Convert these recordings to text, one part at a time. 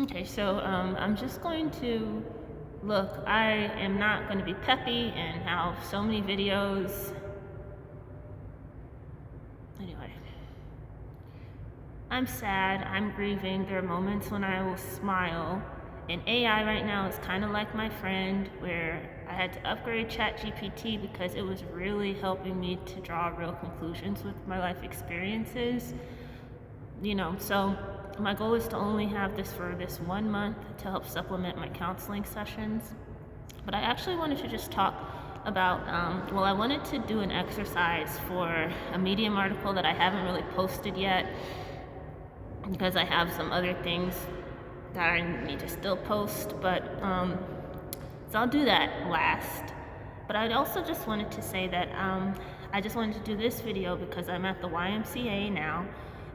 Okay, so I'm just going to look. I am not going to be peppy and have so many videos. Anyway, I'm sad. I'm grieving. There are moments when I will smile. And AI right now is kind of like my friend, where I had to upgrade ChatGPT because it was really helping me to draw real conclusions with my life experiences. So my goal is to only have this for this 1 month to help supplement my counseling sessions. But I actually wanted to just talk about, I wanted to do an exercise for a Medium article that I haven't really posted yet because I have some other things that I need to still post, so I'll do that last. But I also just wanted to say that I just wanted to do this video because I'm at the YMCA now.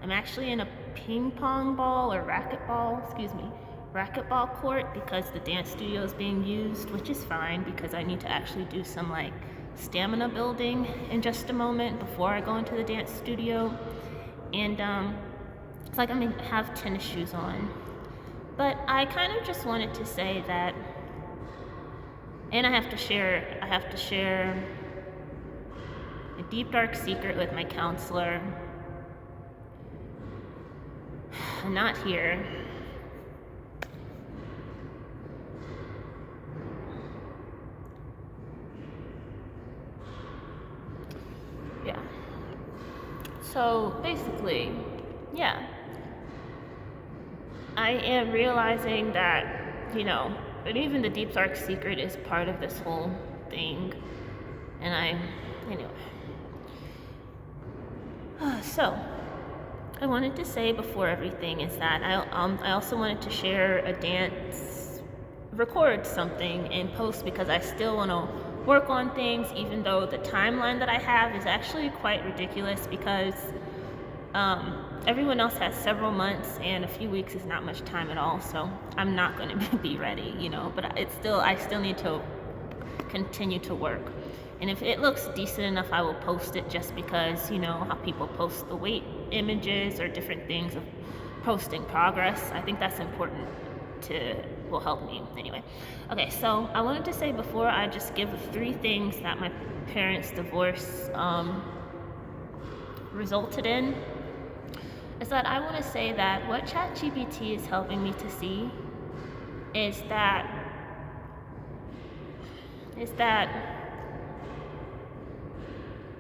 I'm actually in a ping pong ball or racquetball court because the dance studio is being used, which is fine because I need to actually do some like stamina building in just a moment before I go into the dance studio. And it's like I'm gonna have tennis shoes on. But I kind of just wanted to say that, and I have to share a deep dark secret with my counselor. I'm not here. Yeah. So basically, yeah. I am realizing that, but even the deep dark secret is part of this whole thing. And anyway. So, I wanted to say before everything is that I also wanted to share a dance, record something and post because I still want to work on things, even though the timeline that I have is actually quite ridiculous because everyone else has several months and a few weeks is not much time at all. So I'm not going to be ready, but I still need to continue to work. And if it looks decent enough, I will post it just because, how people post the weight images or different things of posting progress. I think that's important will help me anyway. Okay, so I wanted to say before I just give 3 things that my parents' divorce resulted in, is that I want to say that what ChatGPT is helping me to see is that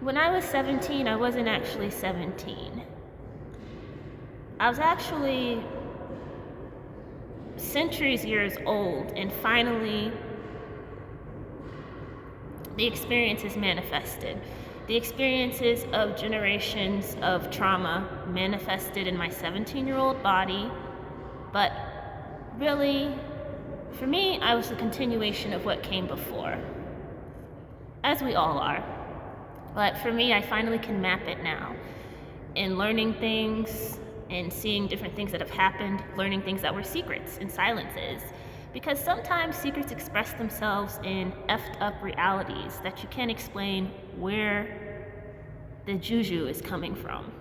when I was 17, I wasn't actually 17. I was actually centuries years old, and finally the experiences manifested. The experiences of generations of trauma manifested in my 17-year-old body, but really, for me, I was a continuation of what came before, as we all are. But for me, I finally can map it now. In learning things and seeing different things that have happened, learning things that were secrets and silences. Because sometimes secrets express themselves in effed up realities that you can't explain where the juju is coming from.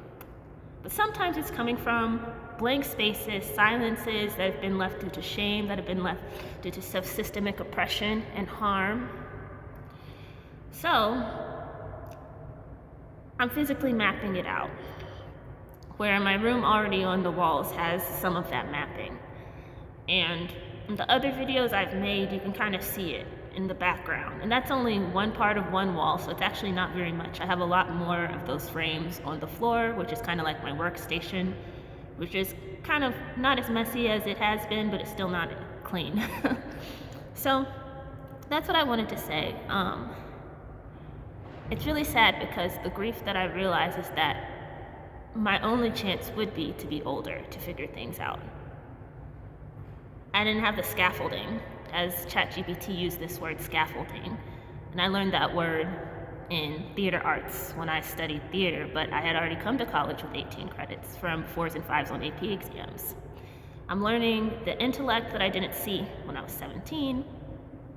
But sometimes it's coming from blank spaces, silences that have been left due to shame, that have been left due to systemic oppression and harm. So, I'm physically mapping it out, where my room already on the walls has some of that mapping. And in the other videos I've made, you can kind of see it in the background. And that's only one part of one wall, so it's actually not very much. I have a lot more of those frames on the floor, which is kind of like my workstation, which is kind of not as messy as it has been, but it's still not clean. So that's what I wanted to say. It's really sad because the grief that I realize is that my only chance would be to be older to figure things out. I didn't have the scaffolding, as ChatGPT used this word scaffolding, and I learned that word in theater arts when I studied theater, but I had already come to college with 18 credits from 4s and 5s on AP exams. I'm learning the intellect that I didn't see when I was 17,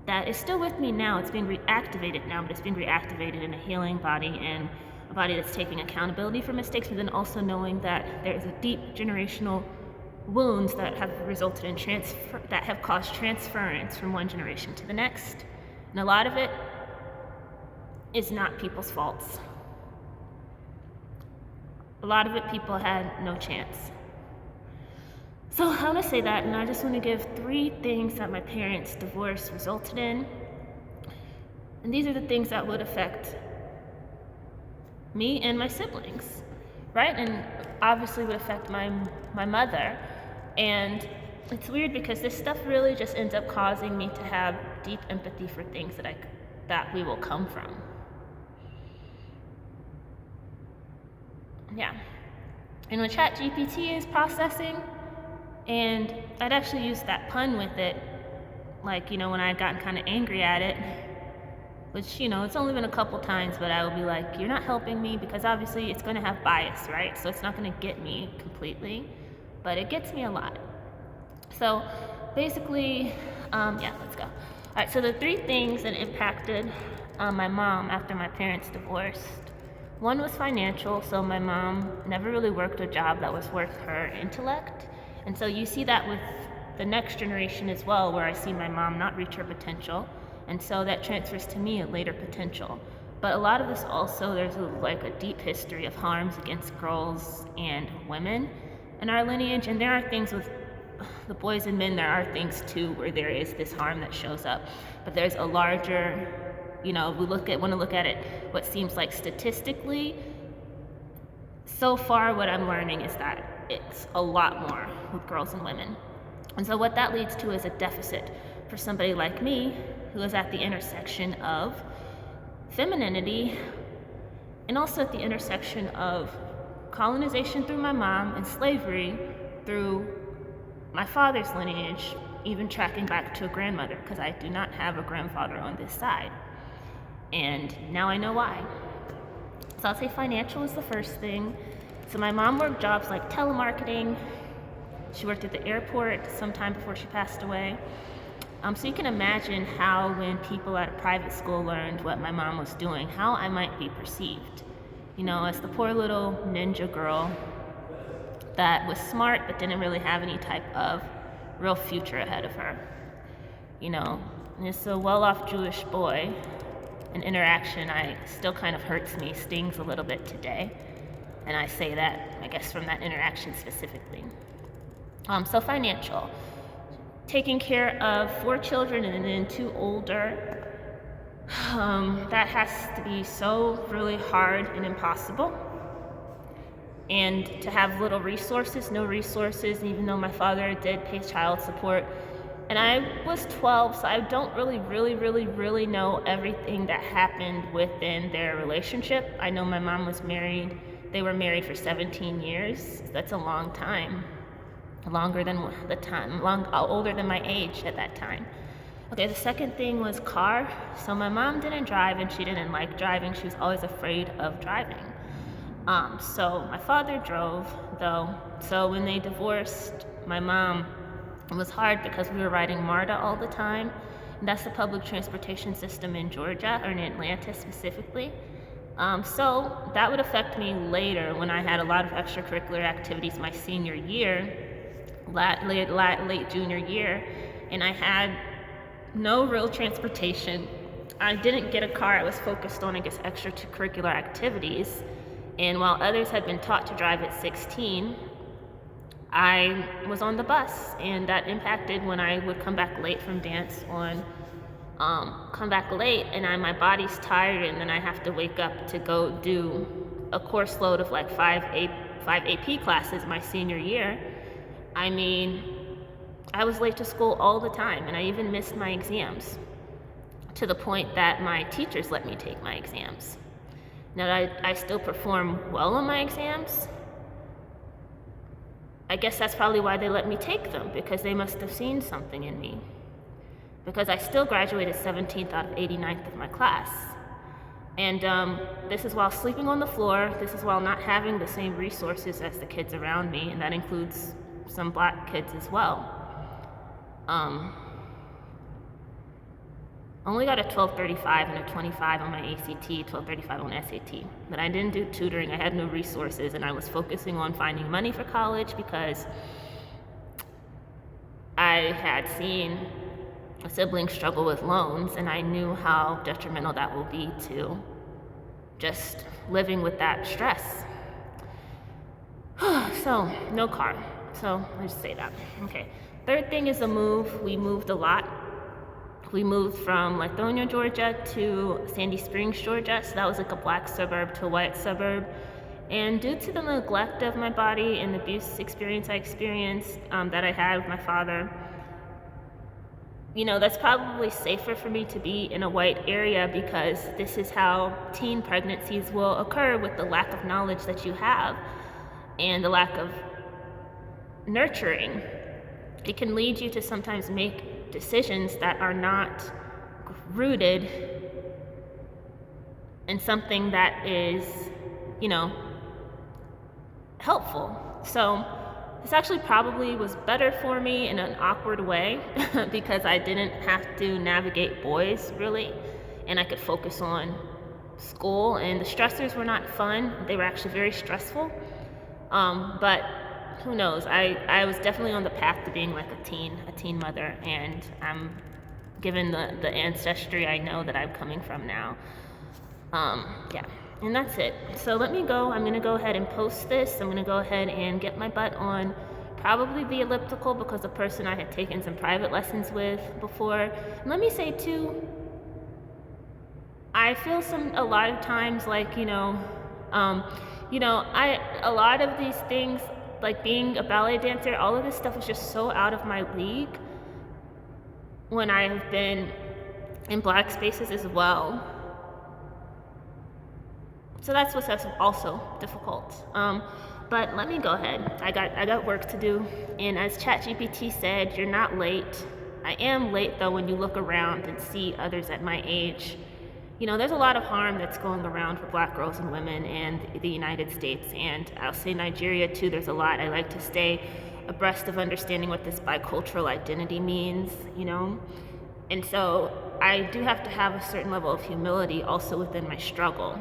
that is still with me now. It's being reactivated now, but it's being reactivated in a healing body and a body that's taking accountability for mistakes, but then also knowing that there is a deep generational wounds that have resulted in that have caused transference from one generation to the next. And a lot of it is not people's faults. A lot of it people had no chance. So I want to say that, and I just want to give 3 things that my parents' divorce resulted in. And these are the things that would affect me and my siblings, right? And obviously would affect my mother. And it's weird because this stuff really just ends up causing me to have deep empathy for things that we will come from. Yeah. And when ChatGPT is processing, and I'd actually used that pun with it, like, when I had gotten kind of angry at it, which, it's only been a couple times, but I will be like, you're not helping me, because obviously it's going to have bias, right? So it's not going to get me completely, but it gets me a lot. So basically, let's go. All right, so the 3 things that impacted my mom after my parents divorced. One was financial, so my mom never really worked a job that was worth her intellect. And so you see that with the next generation as well, where I see my mom not reach her potential. And so that transfers to me at later potential. But a lot of this also, there's a deep history of harms against girls and women in our lineage. And there are things with the boys and men, there are things too where there is this harm that shows up. But there's a larger, we want to look at it, what seems like statistically. So far, what I'm learning is that it's a lot more with girls and women. And so what that leads to is a deficit for somebody like me, who is at the intersection of femininity and also at the intersection of colonization through my mom and slavery through my father's lineage, even tracking back to a grandmother, because I do not have a grandfather on this side. And now I know why. So I'll say financial is the first thing. So my mom worked jobs like telemarketing. She worked at the airport sometime before she passed away. So you can imagine how, when people at a private school learned what my mom was doing, how I might be perceived. As the poor little ninja girl that was smart but didn't really have any type of real future ahead of her. And it's a well-off Jewish boy. An interaction still kind of hurts me, stings a little bit today. And I say that, I guess, from that interaction specifically. So financial. Taking care of 4 children and then 2 older, that has to be so really hard and impossible. And to have no resources, even though my father did pay child support. And I was 12, so I don't really know everything that happened within their relationship. I know my mom was married. They were married for 17 years. That's a long time. Longer than the time, older than my age at that time. Okay, the second thing was car. So my mom didn't drive, and she didn't like driving. She was always afraid of driving. So my father drove, though. So when they divorced, my mom, it was hard because we were riding MARTA all the time. And that's the public transportation system in Georgia, or in Atlanta specifically. So that would affect me later when I had a lot of extracurricular activities my senior year. Late junior year, and I had no real transportation. I didn't get a car. I was focused on, extracurricular activities, and while others had been taught to drive at 16, I was on the bus, and that impacted when I would come back late from dance and my body's tired, and then I have to wake up to go do a course load of 5 AP classes my senior year. I was late to school all the time, and I even missed my exams, to the point that my teachers let me take my exams. Now, I still perform well on my exams. I guess that's probably why they let me take them, because they must have seen something in me. Because I still graduated 17th out of 89th of my class. And this is while sleeping on the floor. This is while not having the same resources as the kids around me, and that includes some black kids as well. Only got a 1235 and a 25 on my ACT, 1235 on SAT. But I didn't do tutoring. I had no resources, and I was focusing on finding money for college because I had seen a sibling struggle with loans, and I knew how detrimental that will be to just living with that stress. So, no car. So, let's just say that. Okay. Third thing is a move. We moved a lot. We moved from Lithonia, Georgia to Sandy Springs, Georgia. So that was like a black suburb to a white suburb. And due to the neglect of my body and the abuse experience I experienced that I had with my father, that's probably safer for me to be in a white area, because this is how teen pregnancies will occur with the lack of knowledge that you have and the lack of nurturing. It can lead you to sometimes make decisions that are not rooted in something that is, helpful. So this actually probably was better for me in an awkward way because I didn't have to navigate boys really, and I could focus on school, and the stressors were not fun. They were actually very stressful. But who knows? I was definitely on the path to being like a teen mother, and I'm given the ancestry I know that I'm coming from now. Yeah, and that's it. So let me go. I'm gonna go ahead and post this. I'm gonna go ahead and get my butt on probably the elliptical, because the person I had taken some private lessons with before. And let me say too, I feel a lot of times like, a lot of these things, like being a ballet dancer, all of this stuff is just so out of my league when I have been in black spaces as well. So that's what's also difficult. But let me go ahead. I got work to do. And as ChatGPT said, you're not late. I am late though when you look around and see others at my age. There's a lot of harm that's going around for black girls and women in the United States, and I'll say Nigeria too. There's a lot. I like to stay abreast of understanding what this bicultural identity means, And so I do have to have a certain level of humility also within my struggle.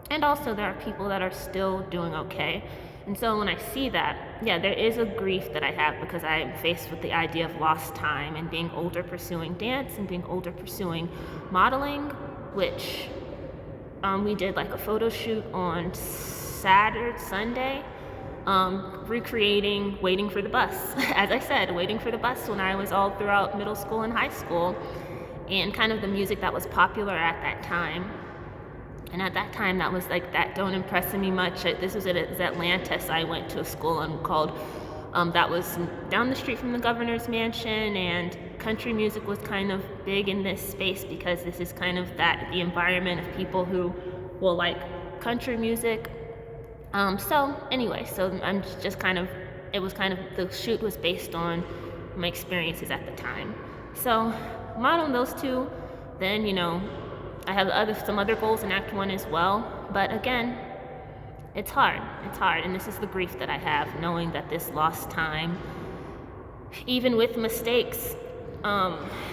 And also there are people that are still doing okay. And so when I see that, there is a grief that I have, because I am faced with the idea of lost time and being older pursuing dance and being older pursuing modeling, which we did like a photo shoot on Sunday, recreating Waiting for the Bus. As I said, Waiting for the Bus when I was all throughout middle school and high school, and kind of the music that was popular at that time. And at that time, that was like, that don't impress me much. This was at Atlantis. I went to a school called, that was down the street from the governor's mansion, and country music was kind of big in this space, because this is kind of the environment of people who will like country music. So anyway, so I'm just the shoot was based on my experiences at the time. So modeling those two, then, I have some other goals in Act 1 as well, but again, it's hard, and this is the grief that I have, knowing that this lost time, even with mistakes,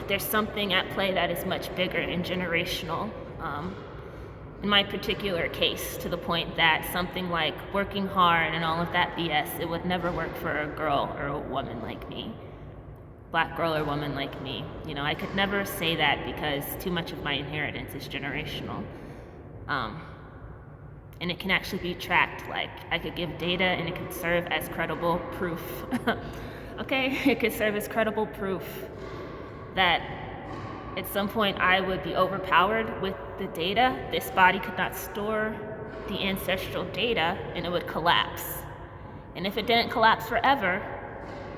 there's something at play that is much bigger and generational. In my particular case, to the point that something like working hard and all of that BS, it would never work for a girl or a woman like me. Black girl or woman like me. I could never say that, because too much of my inheritance is generational. And it can actually be tracked. Like, I could give data and it could serve as credible proof. Okay? It could serve as credible proof that at some point I would be overpowered with the data. This body could not store the ancestral data, and it would collapse. And if it didn't collapse forever,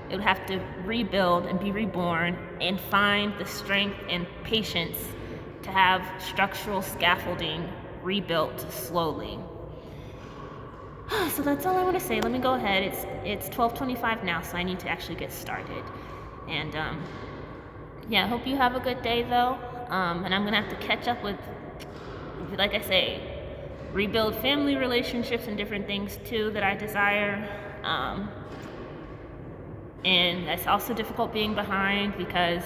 it would have to rebuild and be reborn and find the strength and patience to have structural scaffolding rebuilt slowly. So that's all I want to say. Let me go ahead. It's 12:25 now, so I need to actually get started. And I hope you have a good day though. And I'm gonna have to catch up with, like I say, rebuild family relationships and different things too that I desire. And it's also difficult being behind, because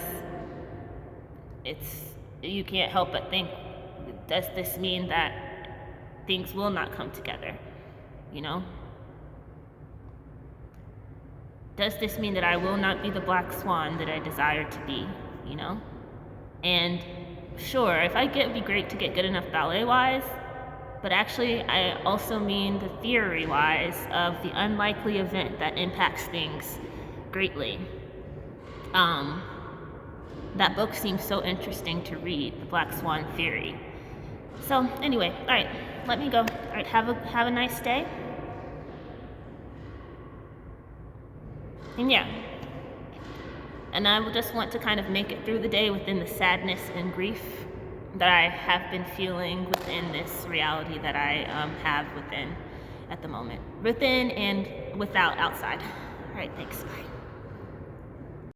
you can't help but think, does this mean that things will not come together? does this mean that I will not be the black swan that I desire to be, you know? And sure, if I get, it'd be great to get good enough ballet-wise, but actually I also mean the theory-wise of the unlikely event that impacts things greatly. That book seems so interesting to read, The Black Swan Theory. So anyway, all right, let me go. All right, have a nice day. And yeah, and I just want to kind of make it through the day within the sadness and grief that I have been feeling within this reality that I have within at the moment, within and without outside. All right, thanks. Bye.